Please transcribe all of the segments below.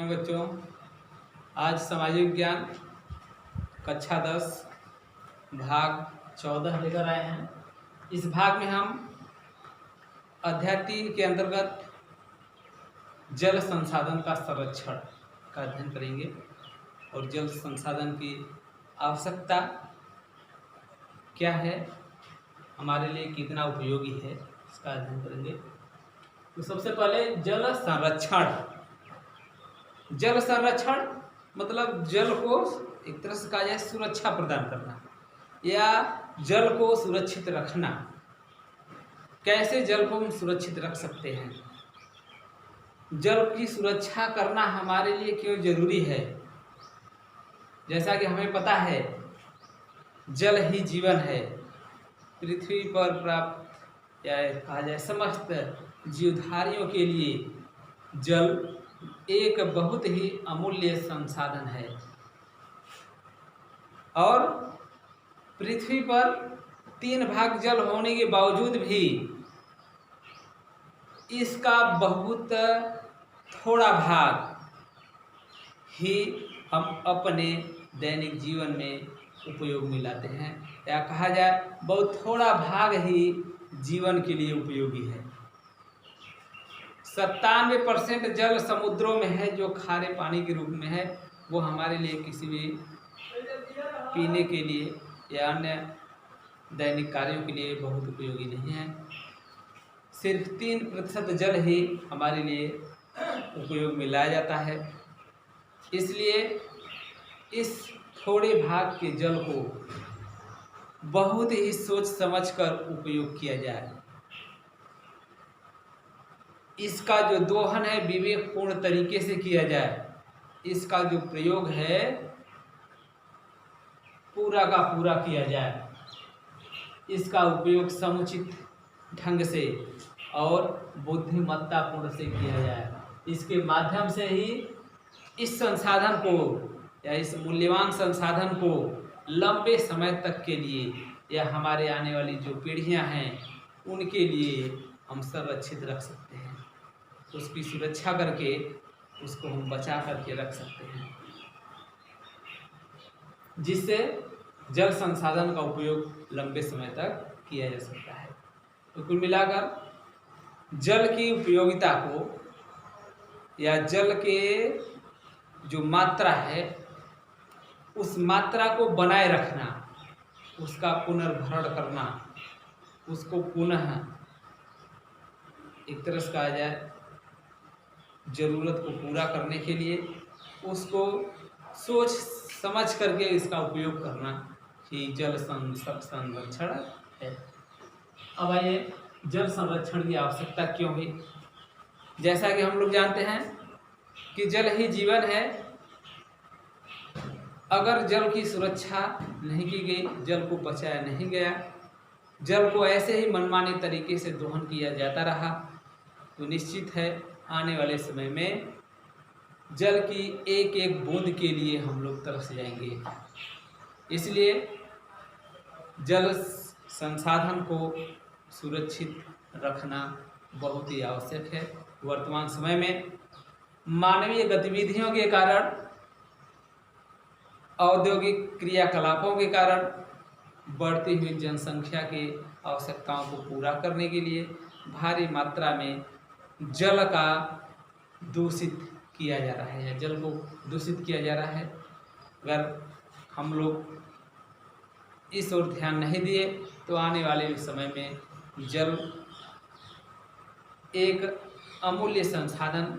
Morning बच्चों। आज सामाजिक विज्ञान कक्षा 10 भाग 14 लेकर आए हैं। इस भाग में हम अध्याय 3 के अंतर्गत जल संसाधन का संरक्षण का अध्ययन करेंगे और जल संसाधन की आवश्यकता क्या है, हमारे लिए कितना उपयोगी है, इसका अध्ययन करेंगे। तो सबसे पहले जल संरक्षण। जल संरक्षण मतलब जल को एक तरह से कहा जाए सुरक्षा प्रदान करना या जल को सुरक्षित रखना। कैसे जल को हम सुरक्षित रख सकते हैं? जल की सुरक्षा करना हमारे लिए क्यों जरूरी है? जैसा कि हमें पता है जल ही जीवन है। पृथ्वी पर प्राप्त या कहा जाए समस्त जीवधारियों के लिए जल एक बहुत ही अमूल्य संसाधन है और पृथ्वी पर 3 भाग जल होने के बावजूद भी इसका बहुत थोड़ा भाग ही हम अपने दैनिक जीवन में उपयोग में लाते हैं, या कहा जाए बहुत थोड़ा भाग ही जीवन के लिए उपयोगी है। 97% जल समुद्रों में है जो खारे पानी के रूप में है। वो हमारे लिए किसी भी पीने के लिए या अन्य दैनिक कार्यों के लिए बहुत उपयोगी नहीं है। सिर्फ 3% जल ही हमारे लिए उपयोग में लाया जाता है। इसलिए इस थोड़े भाग के जल को बहुत ही सोच समझकर उपयोग किया जाए। इसका जो दोहन है विवेकपूर्ण तरीके से किया जाए। इसका जो प्रयोग है पूरा का पूरा किया जाए। इसका उपयोग समुचित ढंग से और बुद्धिमत्तापूर्ण से किया जाए। इसके माध्यम से ही इस संसाधन को या इस मूल्यवान संसाधन को लंबे समय तक के लिए या हमारे आने वाली जो पीढ़ियां हैं उनके लिए हम संरक्षित रख सकते हैं। उसकी सुरक्षा करके उसको हम बचा करके रख सकते हैं, जिससे जल संसाधन का उपयोग लंबे समय तक किया जा सकता है। तो कुल मिलाकर जल की उपयोगिता को या जल के जो मात्रा है उस मात्रा को बनाए रखना, उसका पुनर्भरण करना, उसको पुनः एक तरह से कहा जाए जरूरत को पूरा करने के लिए उसको सोच समझ करके इसका उपयोग करना ही जल संरक्षण है। अब आइए जल संरक्षण की आवश्यकता क्यों हुई। जैसा कि हम लोग जानते हैं कि जल ही जीवन है। अगर जल की सुरक्षा नहीं की गई, जल को बचाया नहीं गया, जल को ऐसे ही मनमाने तरीके से दोहन किया जाता रहा, तो निश्चित है आने वाले समय में जल की एक एक बूंद के लिए हम लोग तरस जाएंगे। इसलिए जल संसाधन को सुरक्षित रखना बहुत ही आवश्यक है। वर्तमान समय में मानवीय गतिविधियों के कारण, औद्योगिक क्रियाकलापों के कारण बढ़ती हुई जनसंख्या की आवश्यकताओं को पूरा करने के लिए भारी मात्रा में जल का दूषित किया जा रहा है या जल को दूषित किया जा रहा है। अगर हम लोग इस ओर ध्यान नहीं दिए तो आने वाले समय में जल एक अमूल्य संसाधन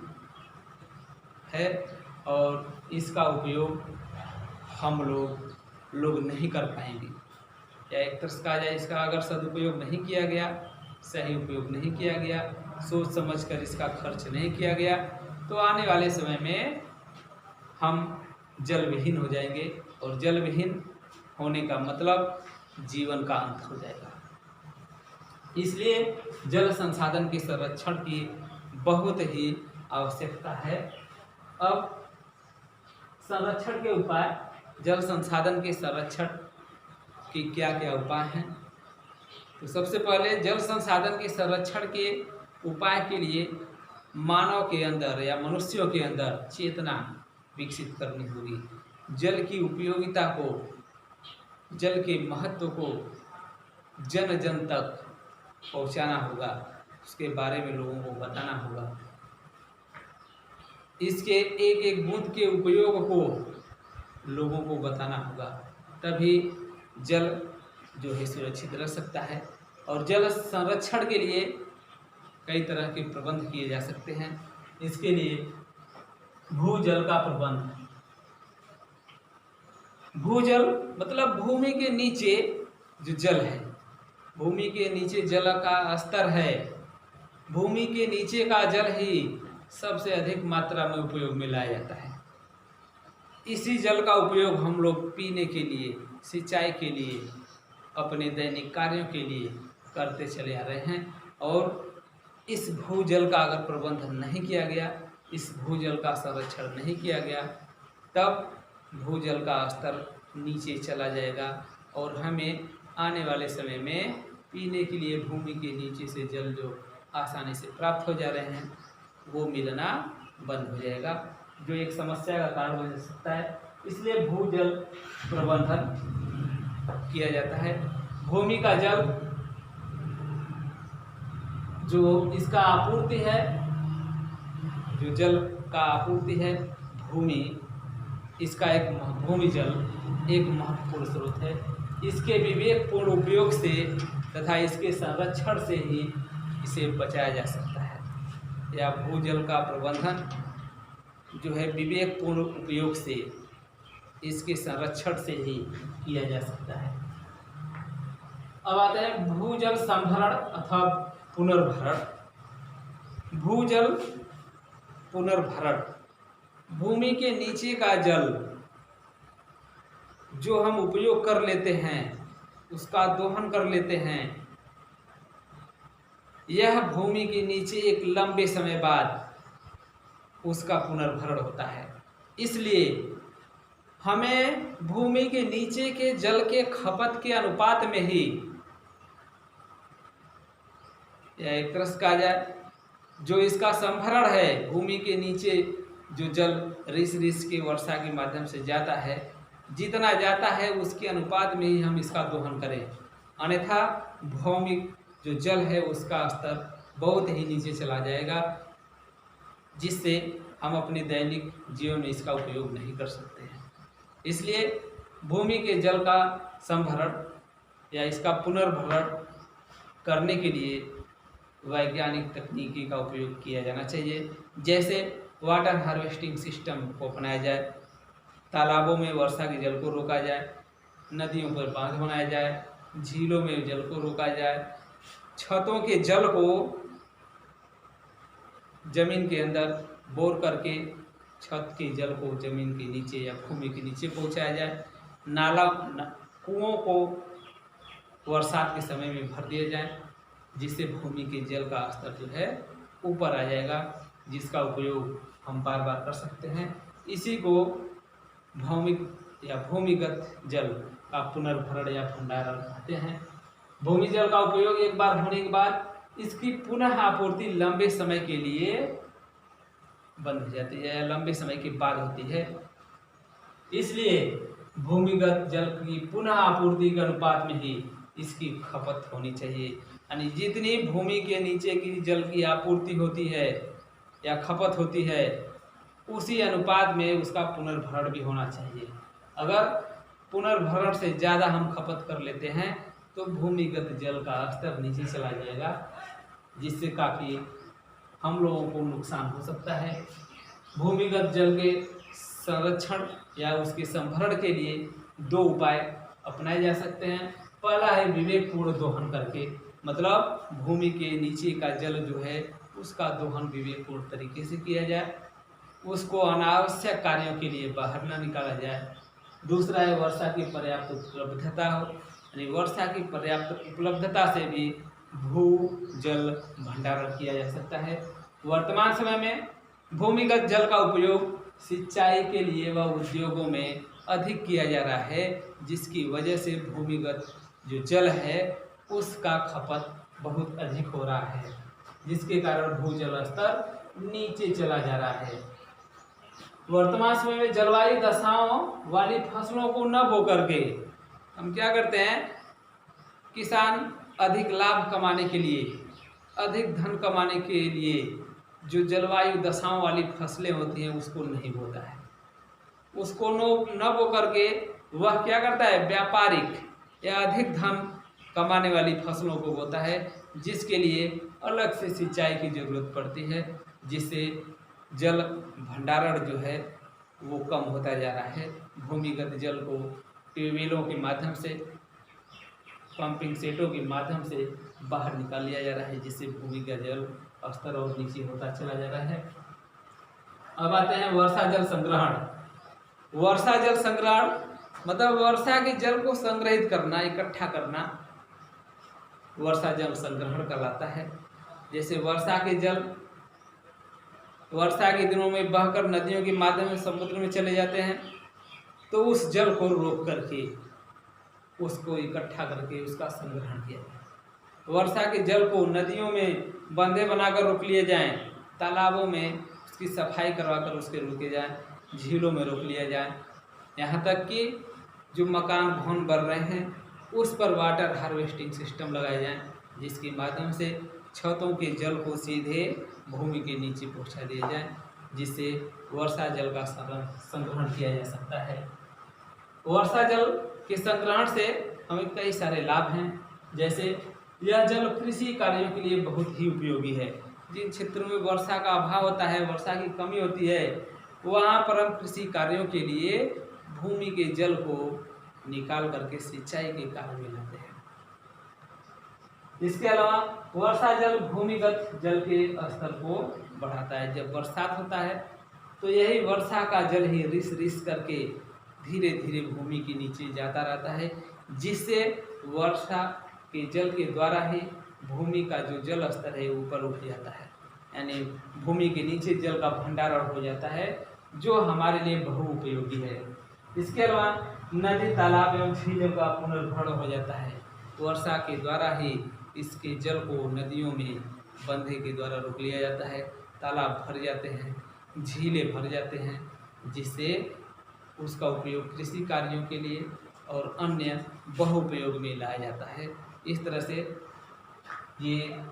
है और इसका उपयोग हम लोग नहीं कर पाएंगे, या एक तरह से कहा जाए इसका अगर सदुपयोग नहीं किया गया, सही उपयोग नहीं किया गया, सोच समझकर इसका खर्च नहीं किया गया, तो आने वाले समय में हम जल विहीन हो जाएंगे और जल विहीन होने का मतलब जीवन का अंत हो जाएगा। इसलिए जल संसाधन के संरक्षण की बहुत ही आवश्यकता है। अब संरक्षण के उपाय, जल संसाधन के संरक्षण के क्या क्या उपाय हैं? तो सबसे पहले जल संसाधन के संरक्षण के उपाय के लिए मानव के अंदर या मनुष्यों के अंदर चेतना विकसित करनी होगी। जल की उपयोगिता को, जल के महत्व को जन जन तक पहुंचाना होगा, उसके बारे में लोगों को बताना होगा। इसके एक एक बूंद के उपयोग को लोगों को बताना होगा, तभी जल जो है सुरक्षित रह सकता है। और जल संरक्षण के लिए कई तरह के प्रबंध किए जा सकते हैं। इसके लिए भूजल का प्रबंध, भूजल मतलब भूमि के नीचे जो जल है, भूमि के नीचे जल का स्तर है, भूमि के नीचे का जल ही सबसे अधिक मात्रा में उपयोग में लाया जाता है। इसी जल का उपयोग हम लोग पीने के लिए, सिंचाई के लिए, अपने दैनिक कार्यों के लिए करते चले आ रहे हैं। और इस भूजल का अगर प्रबंधन नहीं किया गया, इस भूजल का संरक्षण नहीं किया गया, तब भूजल का स्तर नीचे चला जाएगा और हमें आने वाले समय में पीने के लिए भूमि के नीचे से जल जो आसानी से प्राप्त हो जा रहे हैं वो मिलना बंद हो जाएगा, जो एक समस्या का कारण बन सकता है। इसलिए भूजल प्रबंधन किया जाता है। भूमि का जल जो इसका आपूर्ति है, जो जल का आपूर्ति है भूमि, इसका एक भूमि जल एक महत्वपूर्ण स्रोत है। इसके विवेकपूर्ण उपयोग से तथा इसके संरक्षण से ही इसे बचाया जा सकता है, या भूजल का प्रबंधन जो है विवेकपूर्ण उपयोग से, इसके संरक्षण से ही किया जा सकता है। अब आते हैं भूजल संभरण अथवा पुनर्भरण। भूजल पुनर्भरण, भूमि के नीचे का जल जो हम उपयोग कर लेते हैं, उसका दोहन कर लेते हैं, यह भूमि के नीचे एक लंबे समय बाद उसका पुनर्भरण होता है। इसलिए हमें भूमि के नीचे के जल के खपत के अनुपात में ही, या एक तरह से कहा जाए जो इसका संभरण है, भूमि के नीचे जो जल रिस के वर्षा के माध्यम से जाता है, जितना जाता है उसके अनुपात में ही हम इसका दोहन करें, अन्यथा भूमि जो जल है उसका स्तर बहुत ही नीचे चला जाएगा, जिससे हम अपने दैनिक जीवन में इसका उपयोग नहीं कर सकते हैं। इसलिए भूमि के जल का संभरण या इसका पुनर्भरण करने के लिए वैज्ञानिक तकनीकी का उपयोग किया जाना चाहिए। जैसे वाटर हार्वेस्टिंग सिस्टम को अपनाया जाए, तालाबों में वर्षा के जल को रोका जाए, नदियों पर बांध बनाया जाए, झीलों में जल को रोका जाए, छतों के जल को जमीन के अंदर बोर करके छत के जल को जमीन के नीचे या भूमि के नीचे पहुंचाया जाए, कुओं को बरसात के समय में भर दिया जाए, जिससे भूमि के जल का स्तर जो है ऊपर आ जाएगा, जिसका उपयोग हम बार बार कर सकते हैं। इसी को भौमिक या भूमिगत जल का पुनर्भरण या भंडारण कहते हैं। भूमि जल का उपयोग एक बार होने के बाद इसकी पुनः आपूर्ति लंबे समय के लिए बंद हो जाती है या लंबे समय के बाद होती है। इसलिए भूमिगत जल की पुनः आपूर्ति के अनुपात में ही इसकी खपत होनी चाहिए, यानी जितनी भूमि के नीचे की जल की आपूर्ति होती है या खपत होती है, उसी अनुपात में उसका पुनर्भरण भी होना चाहिए। अगर पुनर्भरण से ज़्यादा हम खपत कर लेते हैं तो भूमिगत जल का स्तर नीचे चला जाएगा, जिससे काफ़ी हम लोगों को नुकसान हो सकता है। भूमिगत जल के संरक्षण या उसके संभरण के लिए दो उपाय अपनाए जा सकते हैं। पहला है विवेकपूर्ण दोहन करके, मतलब भूमि के नीचे का जल जो है उसका दोहन विवेकपूर्ण तरीके से किया जाए, उसको अनावश्यक कार्यों के लिए बाहर न निकाला जाए। दूसरा है वर्षा की पर्याप्त उपलब्धता हो, यानी वर्षा की पर्याप्त उपलब्धता से भी भूजल भंडारण किया जा सकता है। वर्तमान समय में भूमिगत जल का उपयोग सिंचाई के लिए व उद्योगों में अधिक किया जा रहा है, जिसकी वजह से भूमिगत जो जल है उसका खपत बहुत अधिक हो रहा है, जिसके कारण भूजल स्तर नीचे चला जा रहा है। वर्तमान समय में जलवायु दशाओं वाली फसलों को न बो करके हम क्या करते हैं, किसान अधिक लाभ कमाने के लिए, अधिक धन कमाने के लिए जो जलवायु दशाओं वाली फसलें होती हैं उसको नहीं बोता है। उसको न बो करके वह क्या करता है, व्यापारिक या अधिक धन कमाने वाली फसलों को बोता है, जिसके लिए अलग से सिंचाई की जरूरत पड़ती है, जिससे जल भंडारण जो है वो कम होता जा रहा है। भूमिगत जल को ट्यूबवेलों के माध्यम से, पंपिंग सेटों के माध्यम से बाहर निकाल लिया जा रहा है, जिससे भूमि का जल स्तर और नीचे होता चला जा रहा है। अब आते हैं वर्षा जल संग्रहण। वर्षा जल संग्रहण मतलब वर्षा के जल को संग्रहित करना, इकट्ठा करना, वर्षा जल संग्रहण कहलाता है। जैसे वर्षा के जल वर्षा के दिनों में बहकर नदियों के माध्यम से समुद्र में चले जाते हैं, तो उस जल को रोक करके उसको इकट्ठा करके उसका संग्रहण किया जाए। वर्षा के जल को नदियों में बंधे बनाकर रोक लिए जाएं, तालाबों में उसकी सफाई करवाकर उसके रोके जाएं, झीलों में रोक लिया जाए। यहाँ तक कि जो मकान भवन बन रहे हैं उस पर वाटर हार्वेस्टिंग सिस्टम लगाए जाएं, जिसके माध्यम से छतों के जल को सीधे भूमि के नीचे पहुँचा दिया जाए, जिससे वर्षा जल का संग्रहण किया जा सकता है। वर्षा जल के संग्रहण से हमें कई सारे लाभ हैं। जैसे यह जल कृषि कार्यों के लिए बहुत ही उपयोगी है। जिन क्षेत्रों में वर्षा का अभाव होता है, वर्षा की कमी होती है, वहाँ पर हम कृषि कार्यों के लिए भूमि के जल को निकाल करके सिंचाई के कार्य में लाते हैं। इसके अलावा वर्षा जल भूमिगत जल के स्तर को बढ़ाता है। जब बरसात होता है तो यही वर्षा का जल ही रिस रिस करके धीरे धीरे भूमि के नीचे जाता रहता है, जिससे वर्षा के जल के द्वारा ही भूमि का जो जल स्तर है ऊपर उठ जाता है, यानी भूमि के नीचे जल का भंडारण हो जाता है, जो हमारे लिए बहुउपयोगी है। इसके अलावा नदी, तालाब एवं झीलों का पुनर्भरण हो जाता है। वर्षा के द्वारा ही इसके जल को नदियों में बंधे के द्वारा रोक लिया जाता है, तालाब भर जाते हैं, झीलें भर जाते हैं, जिससे उसका उपयोग कृषि कार्यों के लिए और अन्य बहुउपयोग में लाया जाता है। इस तरह से ये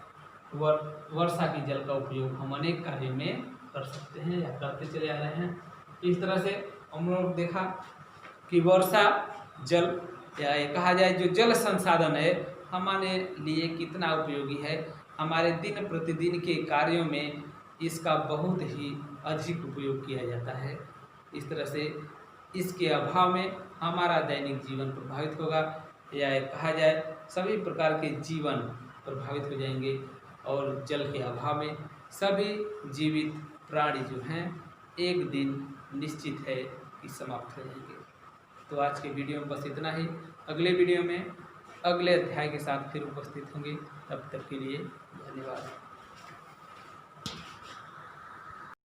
वर्षा के जल का उपयोग हम अनेक कार्यों में कर सकते हैं या करते चले आ रहे हैं। इस तरह से हम लोग देखा कि वर्षा जल या ये कहा जाए जो जल संसाधन है हमारे लिए कितना उपयोगी है। हमारे दिन प्रतिदिन के कार्यों में इसका बहुत ही अधिक उपयोग किया जाता है। इस तरह से इसके अभाव में हमारा दैनिक जीवन प्रभावित होगा, या कहा जाए सभी प्रकार के जीवन प्रभावित हो जाएंगे, और जल के अभाव में सभी जीवित प्राणी जो हैं एक दिन निश्चित है कि समाप्त हो जाएंगे। तो आज के वीडियो में बस इतना ही। अगले वीडियो में अगले अध्याय के साथ फिर उपस्थित होंगे। तब तक के लिए धन्यवाद।